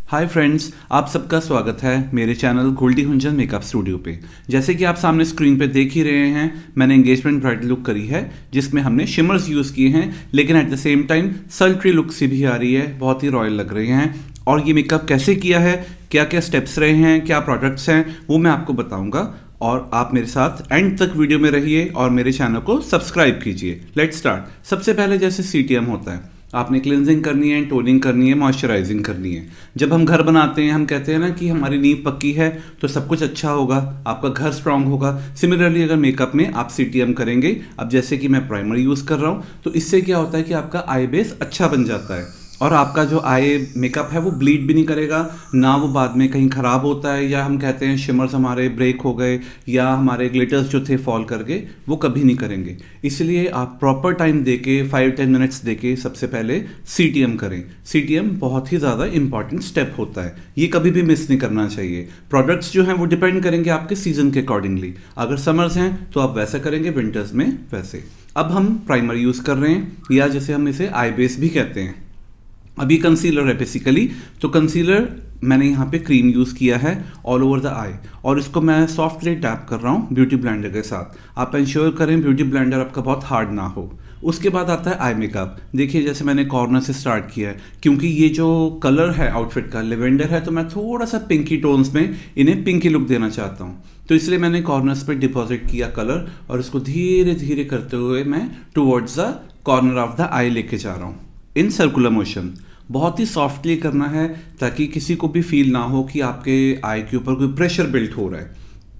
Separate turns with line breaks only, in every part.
Hi friends, आप सबका स्वागत है मेरे चैनल गोल्डी हुंजन मेकअप स्टूडियो पे। जैसे कि आप सामने स्क्रीन पे देख ही रहे हैं, मैंने एंगेजमेंट ब्राइडल लुक करी है जिसमें हमने शिमर्स यूज़ किए हैं, लेकिन at the same time sultry look सी भी आ रही है, बहुत ही रॉयल लग रहे हैं। और ये मेकअप कैसे किया है, क्या क्या स्टेप्स रहे हैं, क्या प्रोडक्ट्स हैं, वो मैं आपको बताऊँगा। और आप मेरे साथ एंड तक वीडियो में रहिए और मेरे चैनल को सब्सक्राइब कीजिए। Let's start. सबसे पहले जैसे CTM होता है, आपने क्लिनजिंग करनी है, टोनिंग करनी है, मॉइस्चराइजिंग करनी है। जब हम घर बनाते हैं, हम कहते हैं ना कि हमारी नींव पक्की है तो सब कुछ अच्छा होगा, आपका घर स्ट्रांग होगा। सिमिलरली अगर मेकअप में आप CTM करेंगे, अब जैसे कि मैं प्राइमर यूज़ कर रहा हूँ, तो इससे क्या होता है कि आपका आई बेस अच्छा बन जाता है और आपका जो आई मेकअप है वो ब्लीड भी नहीं करेगा, ना वो बाद में कहीं ख़राब होता है, या हम कहते हैं शिमर्स हमारे ब्रेक हो गए या हमारे ग्लिटर्स जो थे फॉल कर गए, वो कभी नहीं करेंगे। इसलिए आप प्रॉपर टाइम देके 5-10 मिनट्स देके सबसे पहले CTM करें। CTM बहुत ही ज़्यादा इंपॉर्टेंट स्टेप होता है, ये कभी भी मिस नहीं करना चाहिए। प्रोडक्ट्स जो हैं वो डिपेंड करेंगे आपके सीजन के अकॉर्डिंगली। अगर समर्स हैं तो आप वैसा करेंगे, विंटर्स में वैसे। अब हम प्राइमर यूज़ कर रहे हैं, या जैसे हम इसे आई बेस भी कहते हैं। अभी कंसीलर है बेसिकली, तो कंसीलर मैंने यहाँ पे क्रीम यूज़ किया है ऑल ओवर द आई, और इसको मैं सॉफ्टली टैप कर रहा हूँ ब्यूटी ब्लेंडर के साथ। आप इंश्योर करें ब्यूटी ब्लेंडर आपका बहुत हार्ड ना हो। उसके बाद आता है आई मेकअप। देखिए जैसे मैंने कॉर्नर से स्टार्ट किया है, क्योंकि ये जो कलर है आउटफिट का लेवेंडर है, तो मैं थोड़ा सा पिंकी टोन्स में इन्हें पिंकी लुक देना चाहता हूँ। तो इसलिए मैंने कॉर्नर्स पे डिपॉजिट किया कलर, और इसको धीरे धीरे करते हुए मैं towards the corner of the eye लेके जा रहा हूँ इन सर्कुलर मोशन। बहुत ही सॉफ्टली करना है ताकि किसी को भी फील ना हो कि आपके आई के ऊपर कोई प्रेशर बिल्ट हो रहा है।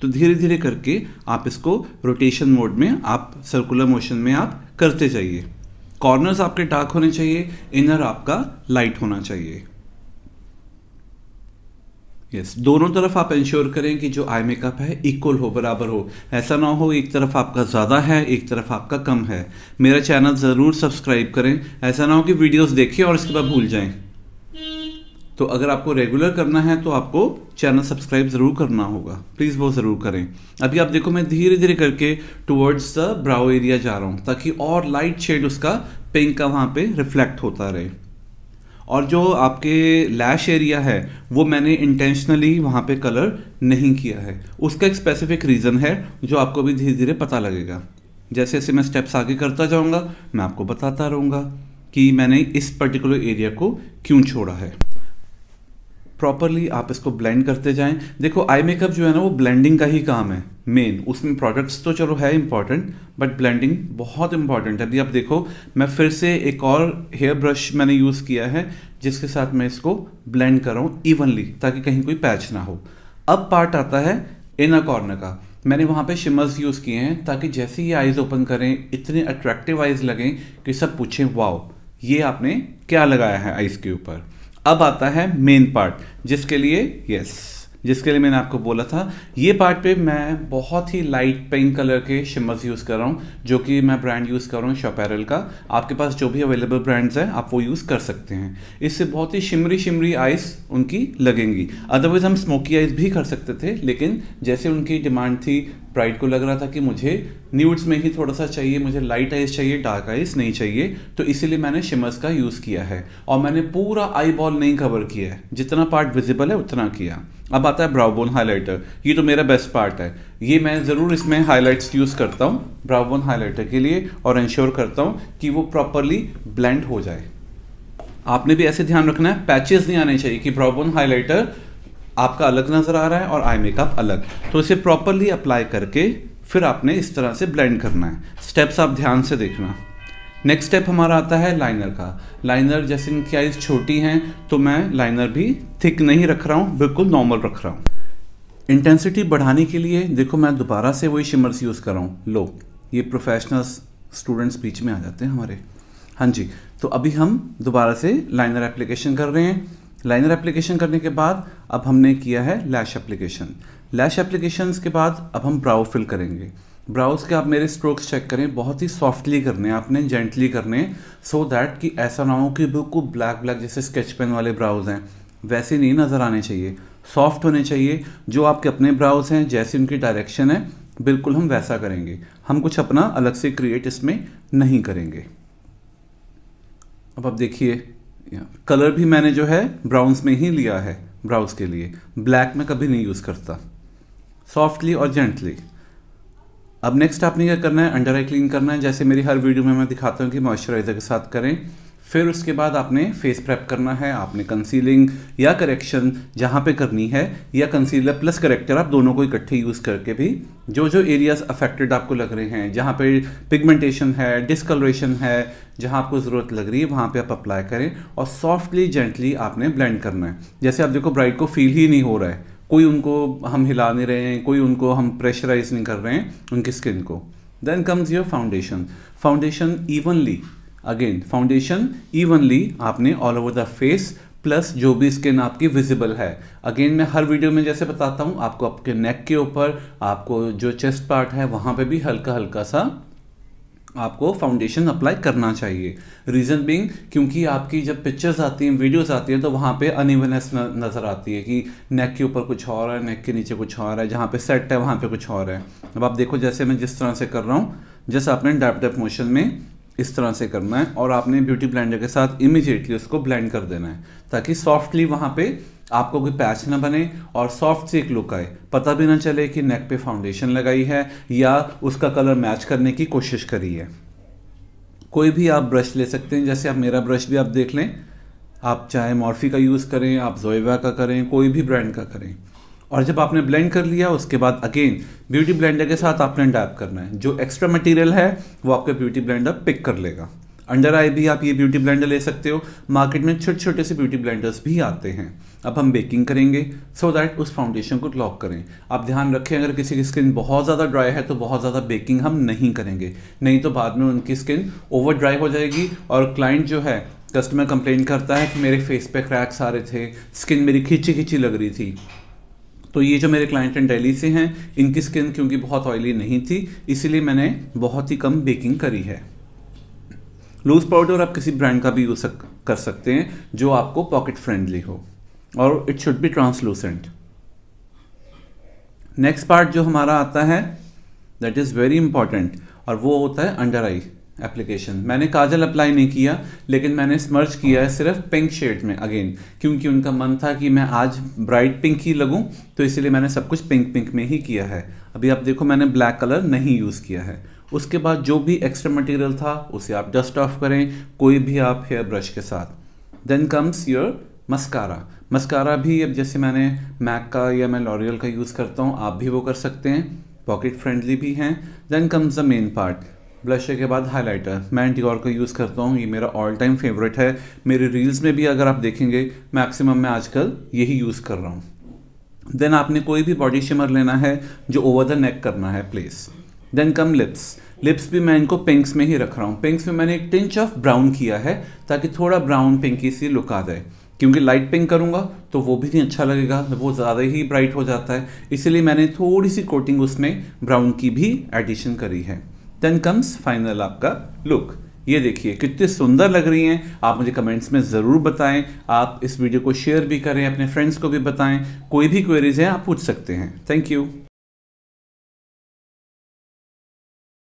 तो धीरे धीरे करके आप इसको रोटेशन मोड में, आप सर्कुलर मोशन में आप करते जाइए। कॉर्नर्स आपके डार्क होने चाहिए, इनर आपका लाइट होना चाहिए। यस, दोनों तरफ आप इंश्योर करें कि जो आई मेकअप है इक्वल हो, बराबर हो। ऐसा ना हो एक तरफ आपका ज़्यादा है, एक तरफ आपका कम है। मेरा चैनल ज़रूर सब्सक्राइब करें, ऐसा ना हो कि वीडियोस देखें और इसके बाद भूल जाएं। तो अगर आपको रेगुलर करना है तो आपको चैनल सब्सक्राइब ज़रूर करना होगा, प्लीज़ वो ज़रूर करें। अभी आप देखो मैं धीरे धीरे करके टुवर्ड्स द ब्राउ एरिया जा रहा हूँ, ताकि और लाइट शेड उसका पिंक का वहाँ पे रिफ्लेक्ट होता रहे। और जो आपके लैश एरिया है वो मैंने इंटेंशनली वहाँ पे कलर नहीं किया है, उसका एक स्पेसिफिक रीज़न है जो आपको भी धीरे धीरे पता लगेगा। जैसे जैसे मैं स्टेप्स आगे करता जाऊँगा मैं आपको बताता रहूँगा कि मैंने इस पर्टिकुलर एरिया को क्यों छोड़ा है। प्रॉपरली आप इसको ब्लेंड करते जाएं। देखो आई मेकअप जो है ना वो ब्लेंडिंग का ही काम है मेन, उसमें प्रोडक्ट्स तो चलो है इंपॉर्टेंट, बट ब्लेंडिंग बहुत इंपॉर्टेंट है। अभी आप देखो मैं फिर से एक और हेयर ब्रश मैंने यूज़ किया है जिसके साथ मैं इसको ब्लेंड कर रहा हूँ इवनली, ताकि कहीं कोई पैच ना हो। अब पार्ट आता है इनर कॉर्नर का। मैंने वहाँ पे शिमर्स यूज़ किए हैं ताकि जैसे ही आइज़ ओपन करें इतने अट्रैक्टिव आइज़ लगें कि सब पूछें वाओ ये आपने क्या लगाया है आइज़ के ऊपर। अब आता है मेन पार्ट, जिसके लिए मैंने आपको बोला था। ये पार्ट पे मैं बहुत ही लाइट पिंक कलर के शिमर्स यूज़ कर रहा हूँ, जो कि मैं ब्रांड यूज़ कर रहा हूँ शॉपेरल का। आपके पास जो भी अवेलेबल ब्रांड्स हैं आप वो यूज़ कर सकते हैं। इससे बहुत ही शिमरी आइज़ उनकी लगेंगी। अदरवाइज हम स्मोकी आइज़ भी कर सकते थे, लेकिन जैसे उनकी डिमांड थी, ब्राइड को लग रहा था कि मुझे न्यूड्स में ही थोड़ा सा चाहिए, मुझे लाइट आइज चाहिए, डार्क आइज नहीं चाहिए, तो इसीलिए मैंने शिमर्स का यूज़ किया है। और मैंने पूरा आई बॉल नहीं कवर किया है, जितना पार्ट विजिबल है उतना किया। अब आता है ब्राउ बोन हाइलाइटर। ये तो मेरा बेस्ट पार्ट है, ये मैं ज़रूर इसमें हाइलाइट्स यूज़ करता हूँ ब्राउ बोन हाइलाइटर के लिए, और इंश्योर करता हूँ कि वो प्रॉपरली ब्लेंड हो जाए। आपने भी ऐसे ध्यान रखना है, पैचेस नहीं आने चाहिए कि ब्राउ बोन हाइलाइटर आपका अलग नज़र आ रहा है और आई मेकअप अलग। तो इसे प्रॉपरली अप्लाई करके फिर आपने इस तरह से ब्लेंड करना है। स्टेप्स आप ध्यान से देखना। नेक्स्ट स्टेप हमारा आता है लाइनर का। लाइनर जैसे इनकी आइज़ छोटी हैं तो मैं लाइनर भी थिक नहीं रख रहा हूँ, बिल्कुल नॉर्मल रख रहा हूँ। इंटेंसिटी बढ़ाने के लिए देखो मैं दोबारा से वही शिमर्स यूज़ कर रहा हूँ। लो, ये प्रोफेशनल्स स्टूडेंट्स बीच में आ जाते हैं हमारे। हाँ जी, तो अभी हम दोबारा से लाइनर एप्लीकेशन कर रहे हैं। लाइनर एप्लीकेशन करने के बाद अब हमने किया है लैश एप्लीकेशन। लैश एप्लीकेशंस के बाद अब हम ब्राउ फिल करेंगे। ब्राउज के आप मेरे स्ट्रोक्स चेक करें, बहुत ही सॉफ्टली करने हैं आपने, जेंटली करने हैं, सो दैट कि ऐसा ना हो कि बिल्कुल ब्लैक जैसे स्केच पेन वाले ब्राउज हैं वैसे नहीं नज़र आने चाहिए, सॉफ्ट होने चाहिए। जो आपके अपने ब्राउज हैं जैसे उनकी डायरेक्शन है बिल्कुल हम वैसा करेंगे, हम कुछ अपना अलग से क्रिएट इसमें नहीं करेंगे। अब आप देखिए कलर भी मैंने जो है ब्राउन्स में ही लिया है ब्राउज के लिए, ब्लैक में कभी नहीं यूज़ करता। सॉफ्टली और जेंटली। अब नेक्स्ट आपने क्या करना है, अंडर आई क्लीन करना है। जैसे मेरी हर वीडियो में मैं दिखाता हूँ कि मॉइस्चराइजर के साथ करें। फिर उसके बाद आपने फेस प्रेप करना है। आपने कंसीलिंग या करेक्शन जहाँ पे करनी है, या कंसीलर प्लस करेक्टर आप दोनों को इकट्ठे यूज़ करके भी जो जो एरियाज अफेक्टेड आपको लग रहे हैं, जहाँ पे पिगमेंटेशन है, डिस्कलरेशन है, जहाँ आपको ज़रूरत लग रही है वहाँ पे आप अप्लाई करें और सॉफ्टली जेंटली आपने ब्लेंड करना है। जैसे आप देखो ब्राइड को फील ही नहीं हो रहा है, कोई उनको हम हिला नहीं रहे हैं, कोई उनको हम प्रेशराइज नहीं कर रहे हैं उनकी स्किन को। Then comes your foundation. Foundation evenly, again foundation evenly आपने all over the face plus जो भी स्किन आपकी विजिबल है। अगेन मैं हर वीडियो में जैसे बताता हूँ, आपको आपके नेक के ऊपर, आपको जो चेस्ट पार्ट है वहाँ पे भी हल्का हल्का सा आपको फाउंडेशन अप्लाई करना चाहिए। रीज़न बीइंग क्योंकि आपकी जब पिक्चर्स आती हैं, वीडियोस आती हैं, तो वहाँ पे अनइवननेस नज़र आती है कि नेक के ऊपर कुछ और है, नेक के नीचे कुछ और है, जहाँ पे सेट है वहाँ पे कुछ और है। अब आप देखो जैसे मैं जिस तरह से कर रहा हूँ, जैसे आपने डैप डैप मोशन में इस तरह से करना है और आपने ब्यूटी ब्लेंडर के साथ इमीडिएटली उसको ब्लेंड कर देना है ताकि सॉफ्टली वहाँ पे आपको कोई पैच ना बने और सॉफ्ट सी एक लुक आए। पता भी ना चले कि नेक पे फाउंडेशन लगाई है या उसका कलर मैच करने की कोशिश करी है। कोई भी आप ब्रश ले सकते हैं, जैसे आप मेरा ब्रश भी आप देख लें, आप चाहे मॉर्फी का यूज़ करें, आप जोएवा का करें, कोई भी ब्रांड का करें। और जब आपने ब्लेंड कर लिया उसके बाद अगेन ब्यूटी ब्लेंडर के साथ आपने डैप करना है। जो एक्स्ट्रा मटेरियल है वो आपका ब्यूटी ब्लेंडर पिक कर लेगा। अंडर आई भी आप ये ब्यूटी ब्लेंडर ले सकते हो, मार्केट में छोटे छोटे से ब्यूटी ब्लेंडर्स भी आते हैं। अब हम बेकिंग करेंगे सो दैट उस फाउंडेशन को लॉक करें। आप ध्यान रखें, अगर किसी की स्किन बहुत ज़्यादा ड्राई है तो बहुत ज़्यादा बेकिंग हम नहीं करेंगे, नहीं तो बाद में उनकी स्किन ओवर ड्राई हो जाएगी और क्लाइंट जो है, कस्टमर कंप्लेन करता है कि मेरे फेस पे क्रैक्स आ रहे थे, स्किन मेरी खींची खींची लग रही थी। तो ये जो मेरे क्लाइंट हैं दिल्ली से हैं, इनकी स्किन क्योंकि बहुत ऑयली नहीं थी, इसीलिए मैंने बहुत ही कम बेकिंग करी है। लूज पाउडर आप किसी ब्रांड का भी यूज कर सकते हैं जो आपको पॉकेट फ्रेंडली हो और it should be translucent. Next part जो हमारा आता है दैट इज वेरी इंपॉर्टेंट और वो होता है अंडर आई एप्लीकेशन। मैंने काजल अप्लाई नहीं किया, लेकिन मैंने स्मर्च किया है सिर्फ पिंक शेड में, अगेन क्योंकि उनका मन था कि मैं आज ब्राइट पिंक ही लगूं, तो इसीलिए मैंने सब कुछ पिंक पिंक में ही किया है। अभी आप देखो मैंने ब्लैक कलर नहीं यूज़ किया है। उसके बाद जो भी एक्स्ट्रा मटेरियल था उसे आप डस्ट ऑफ करें, कोई भी आप हेयर ब्रश के साथ। Then comes your mascara. Mascara भी अब जैसे मैंने मैक का या मैं लॉरियल का यूज़ करता हूँ, आप भी वो कर सकते हैं, पॉकेट फ्रेंडली भी हैं। Then comes the main part, blusher के बाद हाइलाइटर। मैं डियोर का यूज़ करता हूँ, ये मेरा ऑल टाइम फेवरेट है। मेरे रील्स में भी अगर आप देखेंगे मैक्सिमम मैं आजकल यही यूज़ कर रहा हूँ। देन आपने कोई भी बॉडी शिमर लेना है जो ओवर द नेक करना है place. Then come lips. Lips भी मैं इनको पिंक्स में ही रख रहा हूँ। पिंक्स में मैंने एक टिंच ऑफ ब्राउन किया है ताकि थोड़ा ब्राउन पिंकी सी लुक आ जाए, क्योंकि लाइट पिंक करूँगा तो वो भी नहीं अच्छा लगेगा, वो ज़्यादा ही ब्राइट हो जाता है, इसीलिए मैंने थोड़ी सी कोटिंग उसमें ब्राउन की भी एडिशन करी है। देन कम्स फाइनल आपका लुक। ये देखिए कितनी सुंदर लग रही हैं। आप मुझे कमेंट्स में ज़रूर बताएं, आप इस वीडियो को शेयर भी करें, अपने फ्रेंड्स को भी बताएं। कोई भी क्वेरीज है आप पूछ सकते हैं। Thank you.